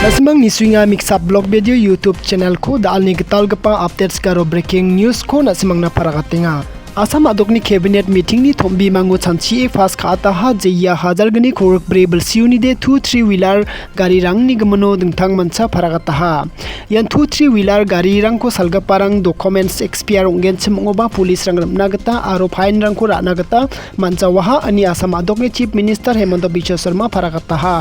Asmang ni swinga mix up blog video YouTube channel ko dal ni gital gapa updates karo breaking news ko na simang na parakatinga. Asam adokni cabinet meeting ni thombi mangu chanchi fast khata ha jeya hajar gani khorok brebel siuni de 2-3 wheeler gari rang ni gmano dingthang mancha paragata ha yan 2-3 wheeler gari rang ko salga parang documents expire ungen chmongoba police rang ramna gata aro fine rang ko rana gata mancha waha ani asam adokni chief minister Hemanta Biswa Sharma paragata ha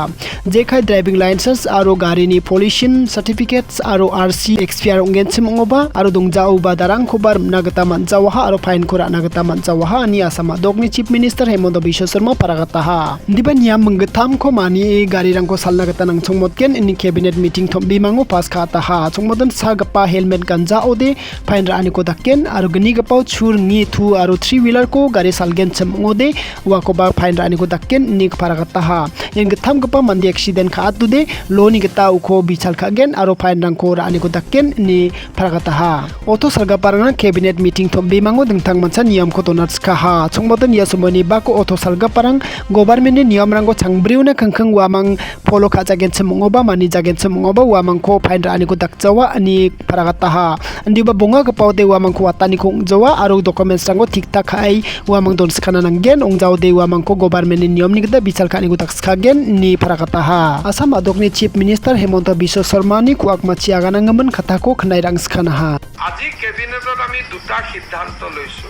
jekhai driving license aro gari ni pollution certificates aro RC expire ungen chmongoba aro dongja uba darang ko bar ramna gata mancha waha aro fine ko nagata mancha waha ni asama dogni chief minister Hemanta Biswa Sharma paragata ha diban niam manggatham ko mani gari rangko salna gata nang chongmotken ini cabinet meeting thombi mangu pas khata ha chongmodan sagapa helmet ganja ode fine ra ani ko dakken aro gni gapau chur ngi thu aro 3 wheeler ko gari salgen chmode wa ko ba fine ra ani ko dakken ni paragata ha yen gatham gapa mandi accident kha atude loni gata uko bichal khagen aro fine rangko ra ani ko dakken ni paragata ha oto salga paranga cabinet meeting thombi mangu dingthang niyam ko tonats kaha chongmodan yasumani bako auto salga parang government ni niyam rango changbriuna khangkhang wamang polo kha jagen chmongoba mani jagen chmongoba wamang ko fine ra ani ko dakjawa ani paragata ha andiba bonga ka paude wamang ko watani ko jawa aro documents rango thik tak khai wamang don skana nanggen ongjao de wamang ko government ni niyam ni gda bichal khani ko dakskagen ni paragata ha asam adokni chief minister Hemanta Biswa Sharma ni kuak machi agana ngaman khatha ko khnai rang skana ha আজি কেবিনেটত আমি দুটা সিদ্ধান্ত লৈছো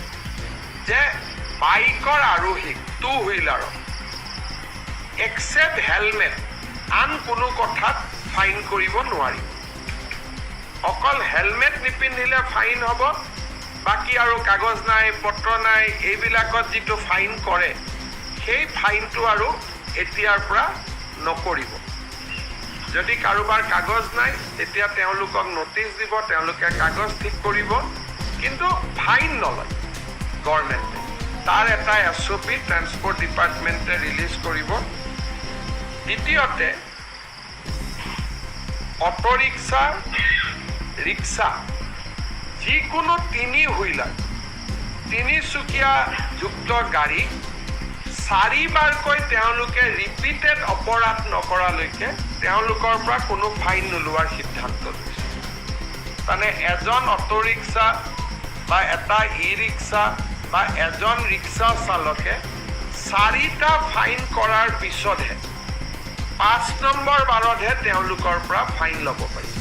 যে বাইকৰ আৰোহীক 2 wheeler except helmet আন কোনো কথাত ফাইন কৰিব নোৱাৰি অকল হেলমেট নিপিন্ধিলে ফাইন হ'ব বাকি আৰু কাগজ নাই পত্ৰ নাই এইবিলাকত যিটো ফাইন কৰে সেই ফাইনটো আৰু এতিয়াৰ পৰা নকৰিব যদি কাৰোবাৰ কাগজ নাই তেতিয়া তেওঁলোকক নোটিছ দিব তেওঁলোকে কাগজ ঠিক কৰিব কিন্তু ফাইন নলয় গভৰ্ণমেণ্টে তাৰ এটা এছঅপি ট্ৰান্সপৰ্ট ডিপাৰ্টমেণ্টে ৰিলিজ কৰিব দ্বিতীয়তে অটো ৰিক্সা ৰিক্সা যিকোনো 3 হুইলাৰ 3 চকীয়া যুক্ত গাড়ী 4 বাৰকৈ তেওঁলোকে ৰিপিটেড অপৰাধ নকৰালৈকে তেওঁলোকৰ পৰা কোনো ফাইন নোলোৱাৰ সিদ্ধান্ত লৈছে মানে এজন অটো ৰিক্সা বা এটা ই ৰিক্সা বা এজন ৰিক্সা চালকে 4টা ফাইন কৰাৰ পিছতহে 5 নম্বৰ বাৰতহে তেওঁলোকৰ পৰা ফাইন ল'ব পাৰিব